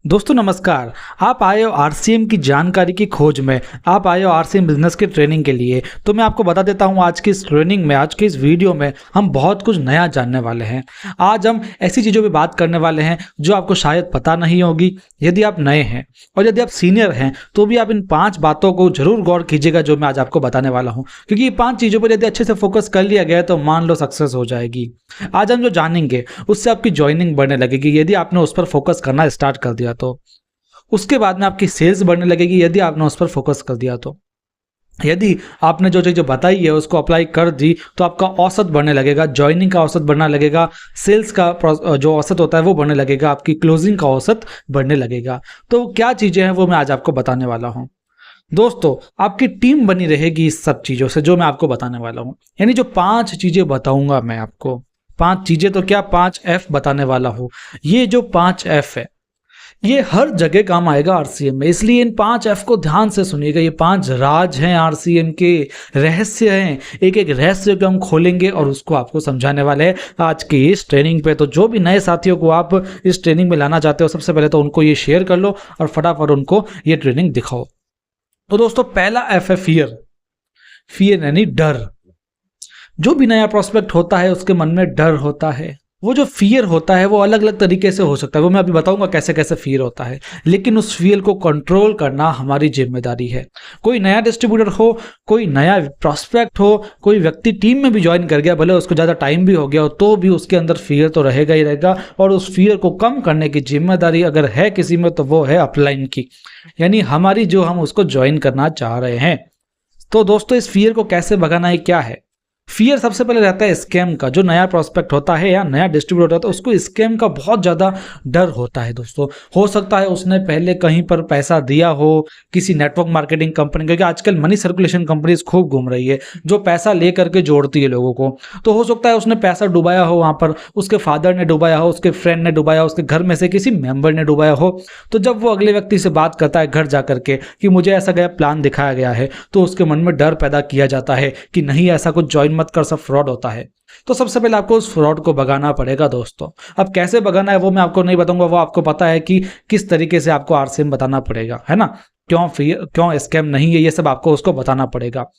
दोस्तों नमस्कार। आप आए हो आरसीएम की जानकारी की खोज में, आप आए हो आरसीएम बिजनेस की ट्रेनिंग के लिए। तो मैं आपको बता देता हूं, आज की इस ट्रेनिंग में, आज की इस वीडियो में हम बहुत कुछ नया जानने वाले हैं। आज हम ऐसी चीज़ों पे बात करने वाले हैं जो आपको शायद पता नहीं होगी यदि आप नए हैं, और यदि आप सीनियर हैं तो भी आप इन 5 बातों को जरूर गौर कीजिएगा जो मैं आज आपको बताने वाला हूँ, क्योंकि ये 5 चीज़ों पर यदि अच्छे से फोकस कर लिया गया तो मान लो सक्सेस हो जाएगी। आज हम जो जानेंगे उससे आपकी ज्वाइनिंग बढ़ने लगेगी यदि आपने उस पर फोकस करना स्टार्ट कर दिया तो। उसके बाद में आपकी सेल्स बढ़ने लगेगी यदि आपने उस पर फोकस कर दिया तो। यदि आपने जो चीज़ बताई है उसको अप्लाई कर दी तो आपका औसत बढ़ने लगेगा, ज्वाइनिंग का औसत बढ़ने लगेगा, सेल्स का जो औसत होता है वो बढ़ने लगेगा, आपकी क्लोजिंग का औसत बढ़ने लगेगा। तो क्या चीज़ें हैं वो मैं आज आपको बताने वाला हूँ। दोस्तों, आपकी टीम बनी रहेगी इस सब चीज़ों से जो मैं आपको बताने वाला हूँ। यानी जो 5 चीज़ें बताऊंगा मैं आपको, 5 चीज़ें तो क्या, 5 F बताने वाला हूँ। ये जो 5 F है ये हर जगह काम आएगा आरसीएम में, इसलिए इन 5 F को ध्यान से सुनिएगा। ये 5 राज हैं आरसीएम के, रहस्य हैं। एक एक रहस्य को हम खोलेंगे और उसको आपको समझाने वाले हैं आज की इस ट्रेनिंग पे। तो जो भी नए साथियों को आप इस ट्रेनिंग में लाना चाहते हो, सबसे पहले तो उनको ये शेयर कर लो और फटाफट उनको ये ट्रेनिंग दिखाओ। तो दोस्तों, पहला F है फियर। फियर यानी डर। जो भी नया प्रोस्पेक्ट होता है उसके मन में डर होता है। वो जो फियर होता है वो अलग अलग तरीके से हो सकता है, वो मैं अभी बताऊंगा कैसे कैसे फियर होता है, लेकिन उस फियर को कंट्रोल करना हमारी जिम्मेदारी है। कोई नया डिस्ट्रीब्यूटर हो, कोई नया प्रोस्पेक्ट हो, कोई व्यक्ति टीम में भी ज्वाइन कर गया, भले उसको ज़्यादा टाइम भी हो गया हो, तो भी उसके अंदर फियर तो रहेगा ही रहेगा। और उस फियर को कम करने की जिम्मेदारी अगर है किसी में तो वो है अपलाइन की, यानी हमारी, जो हम उसको ज्वाइन करना चाह रहे हैं। तो दोस्तों, इस फियर को कैसे भगाना है, क्या है फियर? सबसे पहले रहता है स्कैम का। जो नया प्रोस्पेक्ट होता है या नया डिस्ट्रीब्यूटर होता है उसको स्कैम का बहुत ज़्यादा डर होता है। दोस्तों, हो सकता है उसने पहले कहीं पर पैसा दिया हो किसी नेटवर्क मार्केटिंग कंपनी, क्योंकि आजकल मनी सर्कुलेशन कंपनीज खूब घूम रही है जो पैसा ले करके जोड़ती है लोगों को। तो हो सकता है उसने पैसा डुबाया हो, वहाँ पर उसके फादर ने डुबाया हो, उसके फ्रेंड ने डुबाया हो, उसके घर में से किसी मेंबर ने डुबाया हो। तो जब वो अगले व्यक्ति से बात करता है घर जा करके कि मुझे ऐसा गया प्लान दिखाया गया है, तो उसके मन में डर पैदा किया जाता है कि नहीं, ऐसा कुछ ज्वाइन मत कर, सब फ्रॉड होता है। तो सबसे पहले आपको उस फ्रॉड को भगाना पड़ेगा दोस्तों। अब कैसे भगाना है वो मैं आपको नहीं बताऊंगा, वो आपको पता है कि किस तरीके से आपको आरसीएम बताना पड़ेगा, है ना। क्यों स्कैम नहीं है, ये सब आपको उसको बताना पड़ेगा।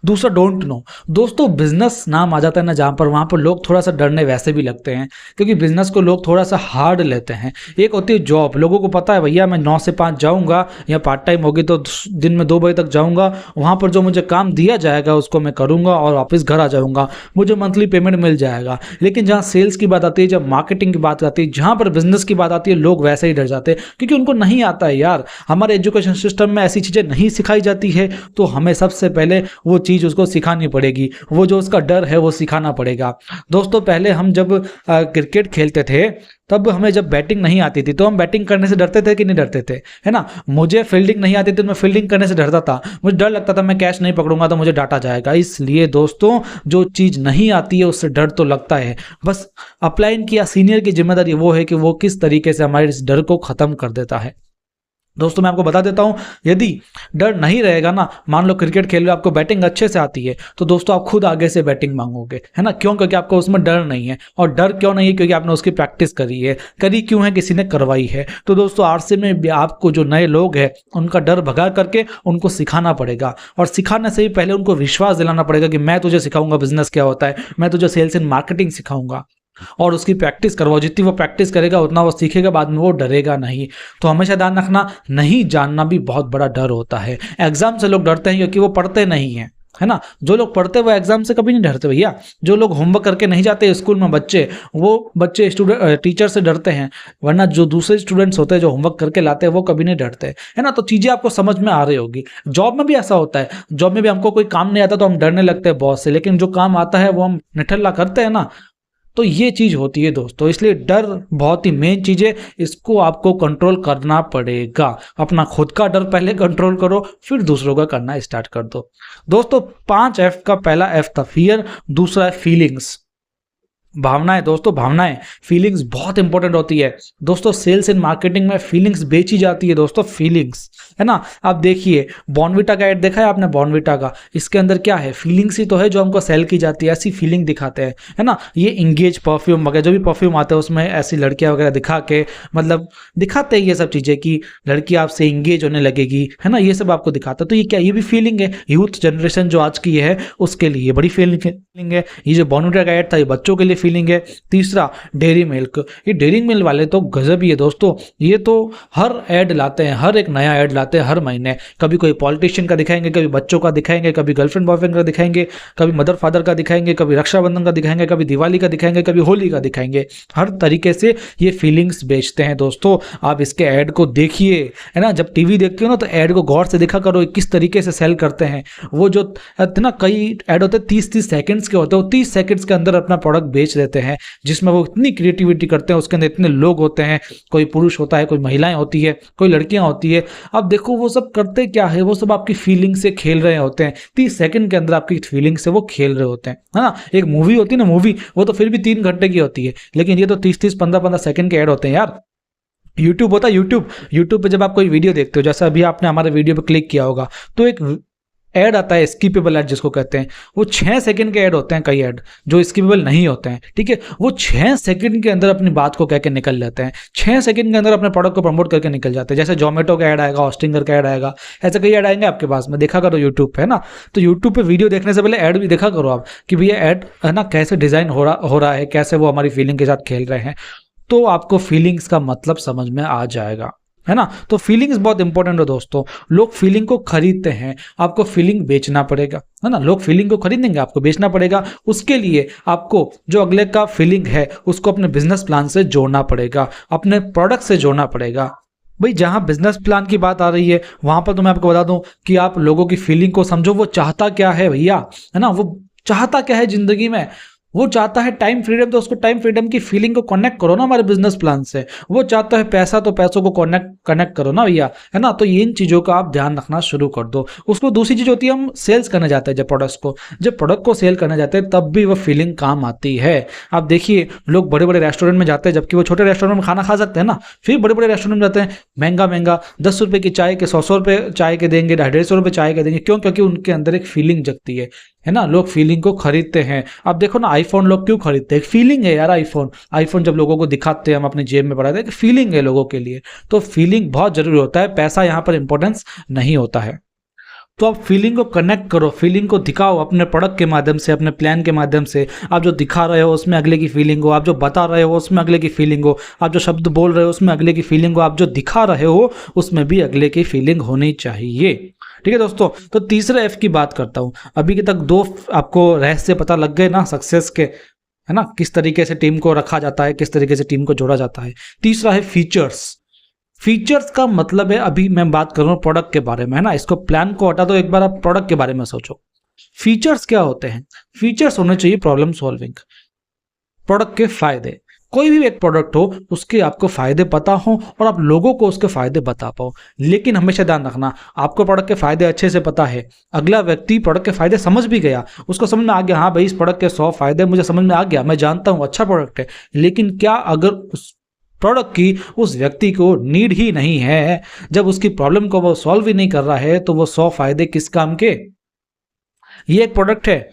दूसरा, डोंट नो। दोस्तों, बिजनेस नाम आ जाता है ना जहाँ पर, वहाँ पर लोग थोड़ा सा डरने वैसे भी लगते हैं, क्योंकि बिजनेस को लोग थोड़ा सा हार्ड लेते हैं। एक होती है जॉब, लोगों को पता है भैया मैं 9 से 5 जाऊँगा, या पार्ट टाइम होगी तो दिन में 2 बजे तक जाऊँगा, वहाँ पर जो मुझे काम दिया जाएगा उसको मैं करूँगा और वापस घर आ जाऊँगा, मुझे मंथली पेमेंट मिल जाएगा। लेकिन जहाँ सेल्स की बात आती है, जब मार्केटिंग की बात आती है, जहाँ पर बिजनेस की बात आती है, लोग वैसे ही डर जाते हैं, क्योंकि उनको नहीं आता है यार। हमारे एजुकेशन सिस्टम में ऐसी चीज़ें नहीं सिखाई जाती है, तो हमें सबसे पहले वो चीज़ उसको सिखानी पड़ेगी, वो जो उसका डर है वो सिखाना पड़ेगा। दोस्तों, पहले हम जब क्रिकेट खेलते थे तब हमें जब बैटिंग नहीं आती थी तो हम बैटिंग करने से डरते थे कि नहीं डरते थे, है ना। मुझे फील्डिंग नहीं आती थी तो मैं फील्डिंग करने से डरता था, मुझे डर लगता था मैं कैच नहीं पकड़ूंगा तो मुझे डांटा जाएगा। इसलिए दोस्तों, जो चीज़ नहीं आती है उससे डर तो लगता है। बस अपलाइन की या सीनियर की जिम्मेदारी वो है कि वो किस तरीके से हमारे इस डर को खत्म कर देता है। दोस्तों, मैं आपको बता देता हूं, यदि डर नहीं रहेगा ना, मान लो क्रिकेट खेल रहे हो, आपको बैटिंग अच्छे से आती है, तो दोस्तों आप खुद आगे से बैटिंग मांगोगे, है ना। क्यों? क्योंकि आपको उसमें डर नहीं है। और डर क्यों नहीं है? क्योंकि आपने उसकी प्रैक्टिस करी है। करी क्यों है? किसी ने करवाई है। तो दोस्तों, आरसीएम में भी आपको जो नए लोग हैं उनका डर भगा करके उनको सिखाना पड़ेगा, और सिखाने से ही पहले उनको विश्वास दिलाना पड़ेगा कि मैं तुझे सिखाऊंगा बिजनेस क्या होता है, मैं तुझे सेल्स एंड मार्केटिंग सिखाऊंगा, और उसकी प्रैक्टिस करवाओ। जितनी वो प्रैक्टिस करेगा उतना वो सीखेगा, बाद में वो डरेगा नहीं। तो हमेशा ध्यान रखना, नहीं जानना भी बहुत बड़ा डर होता है। एग्जाम से लोग डरते हैं क्योंकि वो पढ़ते नहीं हैं, है ना। जो लोग पढ़ते हैं वो एग्जाम से कभी नहीं डरते भैया। जो लोग होमवर्क करके नहीं जाते स्कूल में बच्चे, वो बच्चे स्टूडेंट टीचर से डरते हैं, वरना जो दूसरे स्टूडेंट्स होते हैं जो होमवर्क करके लाते हैं वो कभी नहीं डरते, है ना। तो चीज़ें आपको समझ में आ रही होगी। जॉब में भी ऐसा होता है, जॉब में भी हमको कोई काम नहीं आता तो हम डरने लगते हैं बॉस से, लेकिन जो काम आता है वो हम निठल्ला करते हैं ना। तो ये चीज़ होती है दोस्तों, इसलिए डर बहुत ही मेन चीज़ है, इसको आपको कंट्रोल करना पड़ेगा। अपना खुद का डर पहले कंट्रोल करो, फिर दूसरों का करना स्टार्ट कर दो। दोस्तों, 5 F का पहला F था फियर, दूसरा है फीलिंग्स। भावनाएं दोस्तों, भावनाएं, फीलिंग्स बहुत इंपॉर्टेंट होती है दोस्तों। सेल्स एंड मार्केटिंग में फीलिंग्स बेची जाती है दोस्तों, फीलिंग्स, है ना। आप देखिए बॉर्नविटा का ऐड देखा है आपने, बॉर्नविटा का, इसके अंदर क्या है, फीलिंग्स ही तो है जो हमको सेल की जाती है, ऐसी फीलिंग दिखाते हैं, है ना। ये इंगेज परफ्यूम वगैरह जो भी परफ्यूम आते हैं उसमें ऐसी लड़कियां वगैरह दिखा के मतलब दिखाते हैं ये सब चीज़ें कि लड़की आपसे इंगेज होने लगेगी, है ना, ये सब आपको दिखाता है। तो ये क्या, ये भी फीलिंग है। यूथ जनरेशन जो आज की है उसके लिए बड़ी फीलिंग है। ये जो बॉर्नविटा का ऐड था ये बच्चों के लिए फीलिंग है। तीसरा डेयरी मिल्क, ये डेयरी मिल्क वाले तो गजब ही है दोस्तों। ये तो हर ऐड लाते हैं, हर एक नया ऐड लाते हैं हर महीने। कभी कोई पॉलिटिशियन का दिखाएंगे, कभी बच्चों का दिखाएंगे, कभी गर्लफ्रेंड बॉयफ्रेंड का दिखाएंगे, कभी मदर फादर का दिखाएंगे, कभी रक्षाबंधन का दिखाएंगे, कभी दिवाली का दिखाएंगे, कभी होली का दिखाएंगे। हर तरीके से ये फीलिंग्स बेचते हैं दोस्तों। आप इसके ऐड को देखिए, है ना, जब टीवी देखते हो ना तो ऐड को गौर से देखा करो किस तरीके से सेल करते हैं। वो जो ना कई ऐड होते हैं 30-30 सेकंड्स के होते हैं, वो 30 सेकंड्स के अंदर अपना प्रोडक्ट बेच देते हैं, जिसमें वो इतनी क्रिएटिविटी करते हैं। उसके अंदर इतने लोग होते हैं, कोई पुरुष होता है, कोई महिलाएं होती है, कोई लड़कियां होती है। अब देखो वो सब करते क्या है, वो सब आपकी फीलिंग से खेल रहे होते हैं। 30 सेकंड के अंदर आपकी फीलिंग से वो खेल रहे होते हैं, है ना। एक मूवी होती है ना, मूवी वो तो फिर भी 3 घंटे की होती है, लेकिन ये तो 30-30 15-15 सेकंड के ऐड होते हैं यार। यूट्यूब होता है, यूट्यूब पे जब आप कोई वीडियो देखते हो, जैसे अभी आपने हमारे वीडियो पे क्लिक किया होगा तो एक ऐड आता है, स्किपेबल ऐड जिसको कहते हैं। वो 6 सेकंड के ऐड होते हैं, कई ऐड जो स्किपेबल नहीं होते हैं, ठीक है। वो 6 सेकंड के अंदर अपनी बात को कह के निकल लेते हैं, 6 सेकंड के अंदर अपने प्रोडक्ट को प्रमोट करके निकल जाते हैं। जैसे जोमेटो का ऐड आएगा, ऑस्टिंगर का ऐड आएगा, ऐसे कई ऐड आएंगे आपके पास में, देखा करो यूट्यूब पे, है ना। तो यूट्यूब पे वीडियो देखने से पहले ऐड भी देखा करो आप कि भैया ऐड, है ना, कैसे डिजाइन हो रहा है, कैसे वो हमारी फीलिंग के साथ खेल रहे हैं। तो आपको फीलिंग्स का मतलब समझ में आ जाएगा, है ना। तो फीलिंग्स बहुत इंपॉर्टेंट है दोस्तों। लोग फीलिंग को खरीदते हैं, आपको फीलिंग बेचना पड़ेगा, है ना। लोग फीलिंग को खरीदेंगे, आपको बेचना पड़ेगा। उसके लिए आपको जो अगले का फीलिंग है उसको अपने बिजनेस प्लान से जोड़ना पड़ेगा, अपने प्रोडक्ट से जोड़ना पड़ेगा। भाई जहां बिजनेस प्लान की बात आ रही है वहां पर तो मैं आपको बता दूं कि आप लोगों की फीलिंग को समझो। वो चाहता क्या है भैया, है ना, वो चाहता क्या है जिंदगी में। वो चाहता है टाइम फ्रीडम, तो उसको टाइम फ्रीडम की फीलिंग को कनेक्ट करो ना हमारे बिजनेस प्लान से। वो चाहता है पैसा, तो पैसों को कनेक्ट करो ना भैया, है ना। तो इन चीज़ों का आप ध्यान रखना शुरू कर दो। उसको दूसरी चीज़ होती है, हम सेल्स करने जाते हैं जब प्रोडक्ट को सेल करने जाते हैं तब भी वो फीलिंग काम आती है। आप देखिए लोग बड़े बड़े रेस्टोरेंट में जाते हैं, जबकि वो छोटे रेस्टोरेंट में खाना खा सकते हैं ना, फिर बड़े बड़े रेस्टोरेंट में जाते हैं, महंगा 10 रुपये की चाय के 100 रुपये चाय के देंगे, 150 रुपये चाय के देंगे। क्यों? क्योंकि उनके अंदर एक फीलिंग जगती है ना। लोग फीलिंग को खरीदते हैं। आप देखो ना आईफोन लोग क्यों खरीदते हैं, फीलिंग है यार। आईफोन जब लोगों को दिखाते हैं, हम अपनी जेब में पड़ाते हैं, फीलिंग है लोगों के लिए। तो फीलिंग बहुत जरूरी होता है, पैसा यहाँ पर इंपॉर्टेंस नहीं होता है। तो आप फीलिंग को कनेक्ट करो, फीलिंग को दिखाओ अपने प्रोडक्ट के माध्यम से, अपने प्लान के माध्यम से। आप जो दिखा रहे हो उसमें अगले की फीलिंग हो, आप जो बता रहे हो उसमें अगले की फीलिंग हो, आप जो शब्द बोल रहे हो उसमें अगले की फीलिंग हो, आप जो दिखा रहे हो उसमें भी अगले की फीलिंग होनी चाहिए। ठीक है दोस्तों। तो तीसरे एफ की बात करता हूं। अभी के तक 2 आपको रहस्य पता लग गए ना सक्सेस के, है ना, किस तरीके से टीम को रखा जाता है, किस तरीके से टीम को जोड़ा जाता है। तीसरा है फीचर्स। फीचर्स का मतलब है, अभी मैं बात कर रहा हूं प्रोडक्ट के बारे में, है ना। इसको प्लान को हटा दो, एक बार आप प्रोडक्ट के बारे में सोचो। फीचर्स क्या होते हैं? फीचर्स होने चाहिए प्रॉब्लम सॉल्विंग, प्रोडक्ट के फायदे। कोई भी एक प्रोडक्ट हो उसके आपको फायदे पता हो और आप लोगों को उसके फायदे बता पाओ। लेकिन हमेशा ध्यान रखना, आपको प्रोडक्ट के फायदे अच्छे से पता है, अगला व्यक्ति प्रोडक्ट के फायदे समझ भी गया, उसको समझ में आ गया, हाँ भाई इस प्रोडक्ट के 100 फायदे मुझे समझ में आ गया, मैं जानता हूँ अच्छा प्रोडक्ट है। लेकिन क्या अगर उस प्रोडक्ट की उस व्यक्ति को नीड ही नहीं है, जब उसकी प्रॉब्लम को वो सॉल्व ही नहीं कर रहा है, तो वो 100 फायदे किस काम के? ये एक प्रोडक्ट है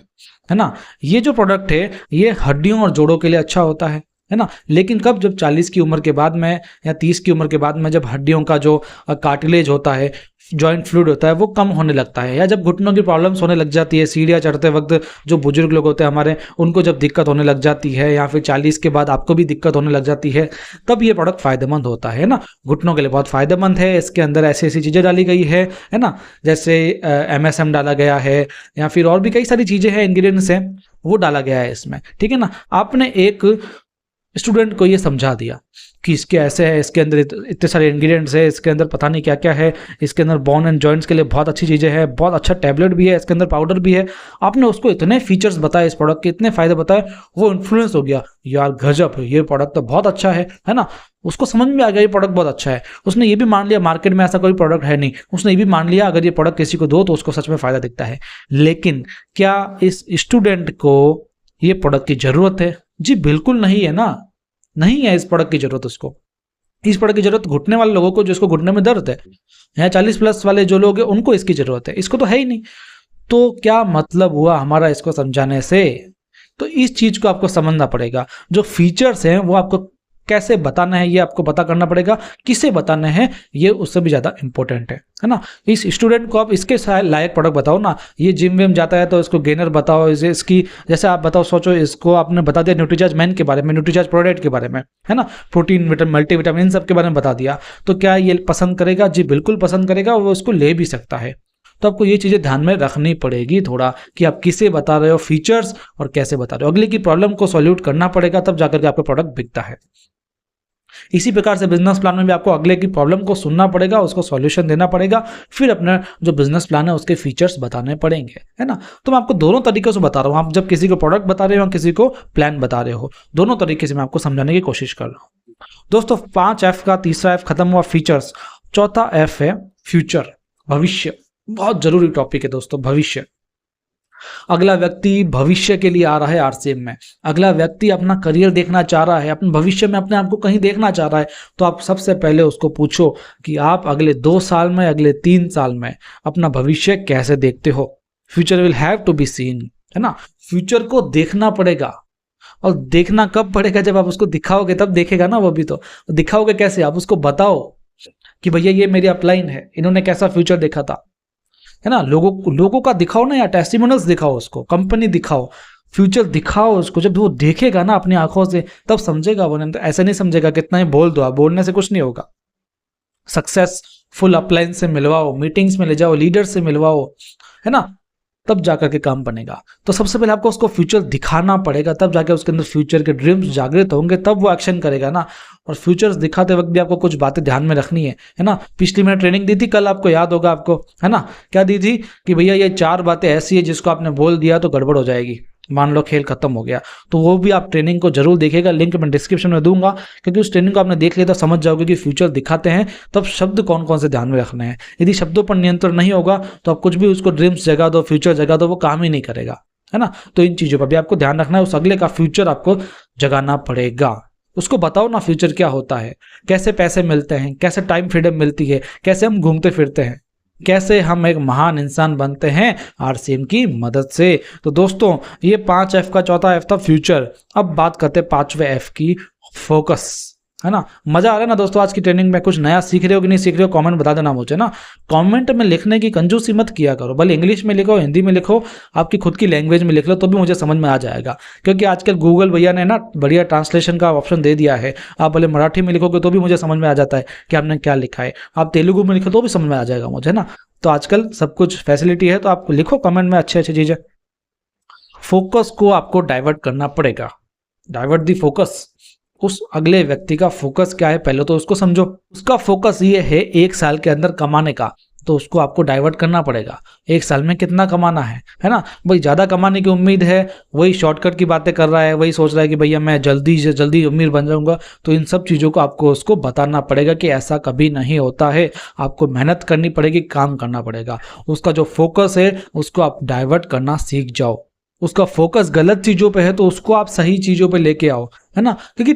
ना। ये जो प्रोडक्ट है ये हड्डियों और जोड़ों के लिए अच्छा होता है ना। लेकिन कब? जब 40 की उम्र के बाद में या 30 की उम्र के बाद में, जब हड्डियों का जो कार्टिलेज होता है, जॉइंट फ्लूइड होता है, वो कम होने लगता है, या जब घुटनों की प्रॉब्लम्स होने लग जाती है, सीढ़ियाँ चढ़ते वक्त जो बुजुर्ग लोग होते हैं हमारे, उनको जब दिक्कत होने लग जाती है, या फिर 40 के बाद आपको भी दिक्कत होने लग जाती है, तब ये प्रोडक्ट फायदेमंद होता है ना। घुटनों के लिए बहुत फायदेमंद है। इसके अंदर ऐसी ऐसी चीज़ें डाली गई है ना, जैसे MSM डाला गया है, या फिर और भी कई सारी चीज़ें हैं, इंग्रेडिएंट्स हैं, वो डाला गया है इसमें। ठीक है ना। आपने एक स्टूडेंट को ये समझा दिया कि इसके ऐसे है, इसके अंदर इतने सारे इंग्रेडिएंट्स है, इसके अंदर पता नहीं क्या क्या है, इसके अंदर बोन एंड जॉइंट्स के लिए बहुत अच्छी चीज़ें हैं, बहुत अच्छा टैबलेट भी है, इसके अंदर पाउडर भी है। आपने उसको इतने फीचर्स बताए, इस प्रोडक्ट के इतने फायदे बताए, वो इन्फ्लुएंस हो गया, यार गजब है, ये प्रोडक्ट तो बहुत अच्छा है ना। उसको समझ में आ गया ये प्रोडक्ट बहुत अच्छा है। उसने ये भी मान लिया मार्केट में ऐसा कोई प्रोडक्ट है नहीं, उसने ये भी मान लिया अगर ये प्रोडक्ट किसी को दो तो उसको सच में फायदा दिखता है। लेकिन क्या इस स्टूडेंट को ये प्रोडक्ट की ज़रूरत है? जी बिल्कुल नहीं है ना, नहीं है इस प्रोडक्ट की जरूरत उसको। इस प्रोडक्ट की जरूरत घुटने वाले लोगों को, जिसको घुटने में दर्द है, या 40+ वाले जो लोग हैं उनको इसकी जरूरत है, इसको तो है ही नहीं। तो क्या मतलब हुआ हमारा इसको समझाने से? तो इस चीज को आपको समझना पड़ेगा। जो फीचर्स हैं वो आपको कैसे बताना है ये आपको पता करना पड़ेगा, किसे बताना है ये उससे भी ज्यादा इंपॉर्टेंट है ना। इस स्टूडेंट को आप इसके लायक प्रोडक्ट बताओ ना। ये जिम विम जाता है तो इसको गेनर बताओ, इसकी जैसे आप बताओ, सोचो इसको आपने बता दिया न्यूट्रीचार्ज मैन के बारे में, न्यूट्रीचार्ज प्रोडक्ट के बारे में, है ना, प्रोटीन विटामिन मल्टीविटामिन इन सब के बारे में बता दिया, तो क्या ये पसंद करेगा? जी बिल्कुल पसंद करेगा, वो इसको ले भी सकता है। तो आपको ये चीजें ध्यान में रखनी पड़ेगी थोड़ा, कि आप किसे बता रहे हो फीचर्स और कैसे बता रहे हो। अगले की प्रॉब्लम को सॉल्यूट करना पड़ेगा, तब जाकर के आपका प्रोडक्ट बिकता है। इसी प्रकार से बिजनेस प्लान में भी आपको अगले की प्रॉब्लम को सुनना पड़ेगा, उसको सॉल्यूशन देना पड़ेगा, फिर अपना जो बिजनेस प्लान है उसके फीचर्स बताने पड़ेंगे, है ना। तो मैं आपको दोनों तरीकों से बता रहा हूँ, आप जब किसी को प्रोडक्ट बता रहे हो, किसी को प्लान बता रहे हो, दोनों तरीके से मैं आपको समझाने की कोशिश कर रहा हूँ। दोस्तों 5F का तीसरा F खत्म हुआ, फीचर्स। चौथा F है फ्यूचर, भविष्य। बहुत जरूरी टॉपिक है दोस्तों, भविष्य। अगला व्यक्ति भविष्य के लिए आ रहा है आरसीएम में, अगला व्यक्ति अपना करियर देखना चाह रहा है, अपने भविष्य में अपने आप को कहीं देखना चाह रहा है, तो आप सबसे पहले उसको पूछो कि आप अगले 2 साल में, अगले 3 साल में अपना भविष्य कैसे देखते हो। Future will have to be seen, है ना। फ्यूचर को देखना पड़ेगा, और देखना कब पड़ेगा? जब आप उसको दिखाओगे तब देखेगा ना वो भी। तो दिखाओगे कैसे? आप उसको बताओ कि भैया ये मेरी अपलाइन है, इन्होंने कैसा फ्यूचर देखा था, है ना। लोगों का दिखाओ ना यार, टेस्टिमोनियल्स दिखाओ उसको, कंपनी दिखाओ, फ्यूचर दिखाओ उसको। जब वो देखेगा ना अपनी आंखों से तब समझेगा वो, नहीं तो ऐसे नहीं समझेगा। कितना ही बोल दो आप, बोलने से कुछ नहीं होगा। सक्सेसफुल अपलाइन से मिलवाओ, मीटिंग्स में ले जाओ, लीडर से मिलवाओ, है ना, तब जाकर के काम बनेगा। तो सबसे पहले आपको उसको फ्यूचर दिखाना पड़ेगा, तब जाके उसके अंदर फ्यूचर के ड्रीम्स जागृत होंगे, तब वो एक्शन करेगा ना। और फ्यूचर्स दिखाते वक्त भी आपको कुछ बातें ध्यान में रखनी है ना। पिछली मैंने ट्रेनिंग दी थी कल, आपको याद होगा आपको, है ना। क्या दी थी कि भैया ये 4 बातें ऐसी है जिसको आपने बोल दिया तो गड़बड़ हो जाएगी, मान लो खेल खत्म हो गया। तो वो भी आप ट्रेनिंग को जरूर देखिएगा, लिंक मैं डिस्क्रिप्शन में दूंगा, क्योंकि उस ट्रेनिंग को आपने देख लिया तो समझ जाओगे कि फ्यूचर दिखाते हैं तब शब्द कौन कौन से ध्यान में रखने हैं। यदि शब्दों पर नियंत्रण नहीं होगा तो आप कुछ भी उसको ड्रीम्स जगा दो, फ्यूचर जगा दो, वो काम ही नहीं करेगा, है ना। तो इन चीजों पर भी आपको ध्यान रखना है, उस अगले का फ्यूचर आपको जगाना पड़ेगा। उसको बताओ ना फ्यूचर क्या होता है, कैसे पैसे मिलते हैं, कैसे टाइम फ्रीडम मिलती है, कैसे हम घूमते फिरते हैं, कैसे हम एक महान इंसान बनते हैं आरसीएम की मदद से। तो दोस्तों ये 5F का चौथा F था फ्यूचर। अब बात करते हैं 5वें F की, फोकस, है ना। मजा आ रहा है ना दोस्तों आज की ट्रेनिंग में? कुछ नया सीख रहे हो कि नहीं सीख रहे हो, कमेंट बता देना मुझे ना। कमेंट में लिखने की कंजूसी मत किया करो, भले इंग्लिश में लिखो, हिंदी में लिखो, आपकी खुद की लैंग्वेज में लिख लो तो भी मुझे समझ में आ जाएगा। क्योंकि आजकल गूगल भैया ने ना बढ़िया ट्रांसलेशन का ऑप्शन दे दिया है। आप भले मराठी में लिखोगे तो भी मुझे समझ में आ जाता है कि आपने क्या लिखा है, आप तेलुगु में लिखो तो भी समझ में आ जाएगा मुझे ना। तो आजकल सब कुछ फैसिलिटी है, तो आप लिखो कमेंट में अच्छी अच्छी चीजें। फोकस को आपको डाइवर्ट करना पड़ेगा, डाइवर्ट दी फोकस। उस अगले व्यक्ति का फोकस क्या है पहले तो उसको समझो। उसका फोकस ये है 1 साल के अंदर कमाने का, तो उसको आपको डाइवर्ट करना पड़ेगा। 1 साल में कितना कमाना है ना। भाई ज्यादा कमाने की उम्मीद है, वही शॉर्टकट की बातें कर रहा है, वही सोच रहा है कि भैया मैं जल्दी से जल्दी अमीर बन जाऊंगा। तो इन सब चीजों को आपको उसको बताना पड़ेगा कि ऐसा कभी नहीं होता है। आपको मेहनत करनी पड़ेगी, काम करना पड़ेगा। उसका जो फोकस है उसको आप डाइवर्ट करना सीख जाओ। उसका फोकस गलत चीजों पे है तो उसको आप सही चीजों पे लेके आओ, है ना। क्योंकि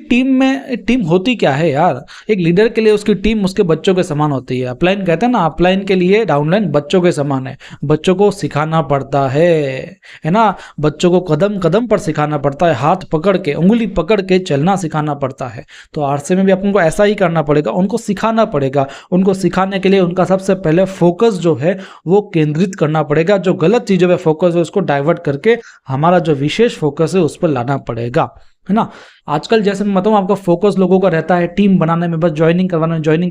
टीम होती क्या है यार, एक लीडर के लिए उसकी टीम उसके बच्चों के समान होती है। अपलाइन कहते हैं ना, अपलाइन के लिए डाउनलाइन बच्चों के समान है। बच्चों को सिखाना पड़ता है ना। बच्चों को कदम कदम पर सिखाना पड़ता है, हाथ पकड़ के, उंगली पकड़ के चलना सिखाना पड़ता है। तो आरसीएम में भी अपन को ऐसा ही करना पड़ेगा, उनको सिखाना पड़ेगा। उनको सिखाने के लिए उनका सबसे पहले फोकस जो है वो केंद्रित करना पड़ेगा। जो गलत चीजों पर फोकस है उसको डाइवर्ट करके हमारा जो विशेष फोकस है उस पर लाना पड़ेगा, है ना। आजकल जैसे मैं बताऊं आपका फोकस लोगों का रहता है टीम बनाने में, बस ज्वाइनिंग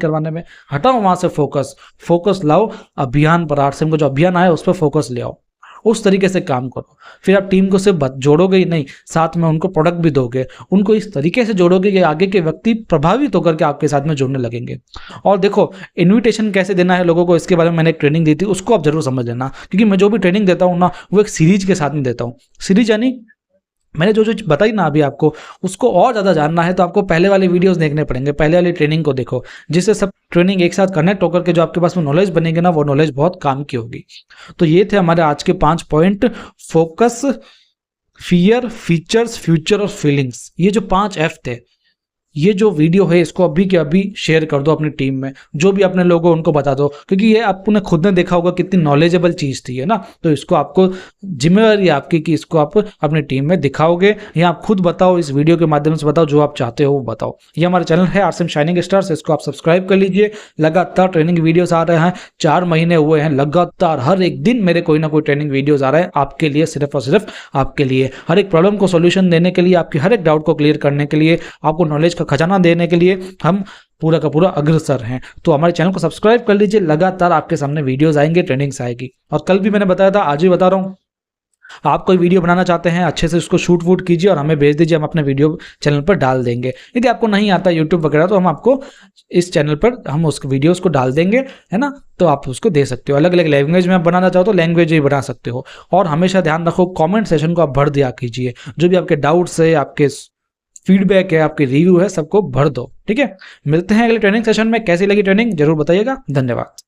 करवाने में। हटाओ वहां से फोकस लाओ अभियान पर। आरसीएम का जो अभियान आया उस पर फोकस ले आओ, उस तरीके से काम करो। फिर आप टीम को सिर्फ जोड़ोगे ही नहीं, साथ में उनको प्रोडक्ट भी दोगे। उनको इस तरीके से जोड़ोगे कि आगे के व्यक्ति प्रभावित होकर के आपके साथ में जुड़ने लगेंगे। और देखो इन्विटेशन कैसे देना है लोगों को, इसके बारे में मैंने एक ट्रेनिंग दी थी, उसको आप जरूर समझ लेना। क्योंकि मैं जो भी ट्रेनिंग देता हूँ ना वो एक सीरीज के साथ में देता हूँ। सीरीज यानी मैंने जो बताई ना अभी आपको, उसको और ज़्यादा जानना है तो आपको पहले वाले वीडियोस देखने पड़ेंगे, पहले वाली ट्रेनिंग को देखो, जिससे सब ट्रेनिंग एक साथ कनेक्ट होकर के जो आपके पास में नॉलेज बनेगी ना, वो नॉलेज बहुत काम की होगी। तो ये थे हमारे आज के 5 point. Focus, fear, features, future और फीलिंग्स, ये जो 5 F थे, ये जो वीडियो है इसको अभी के अभी शेयर कर दो अपनी टीम में, जो भी अपने लोग हो उनको बता दो, क्योंकि ये आपने खुद ने देखा होगा कितनी नॉलेजेबल चीज़ थी, है ना। तो इसको आपको जिम्मेवारी आपकी कि इसको आप अपनी टीम में दिखाओगे या आप खुद बताओ, इस वीडियो के माध्यम से बताओ, जो आप चाहते हो वो बताओ। ये हमारा चैनल है RCM शाइनिंग स्टार्स, इसको आप सब्सक्राइब कर लीजिए। लगातार ट्रेनिंग वीडियोस आ रहे हैं, 4 महीने हुए हैं लगातार, हर एक दिन मेरे कोई ना कोई ट्रेनिंग वीडियोस आ रहे हैं आपके लिए, सिर्फ और सिर्फ आपके लिए, हर एक प्रॉब्लम को सोल्यूशन देने के लिए, आपकी हर एक डाउट को क्लियर करने के लिए, आपको नॉलेज का खजाना देने के लिए हम पूरा का पूरा अग्रसर हैं। तो हमारे चैनल को सब्सक्राइब कर लीजिए, लगातार आपके सामने वीडियोस आएंगे, ट्रेनिंग्स आएगी। और कल भी मैंने बताया था, आज भी बता रहा हूँ, आप कोई वीडियो बनाना चाहते हैं अच्छे से उसको शूट वूट कीजिए और हमें भेज दीजिए, हम अपने वीडियो चैनल पर डाल देंगे। यदि आपको नहीं आता यूट्यूब वगैरह तो हम आपको इस चैनल पर हम उस वीडियोस को डाल देंगे, है ना। तो आप उसको दे सकते हो, अलग अलग लैंग्वेज में आप बनाना चाहो तो लैंग्वेज ही बना सकते हो। और हमेशा ध्यान रखो, कॉमेंट सेशन को आप भर दिया कीजिए, जो भी आपके डाउट्स है, आपके फीडबैक है, आपके रिव्यू है, सबको भर दो, ठीक है। मिलते हैं अगले ट्रेनिंग सेशन में। कैसी लगी ट्रेनिंग जरूर बताइएगा। धन्यवाद।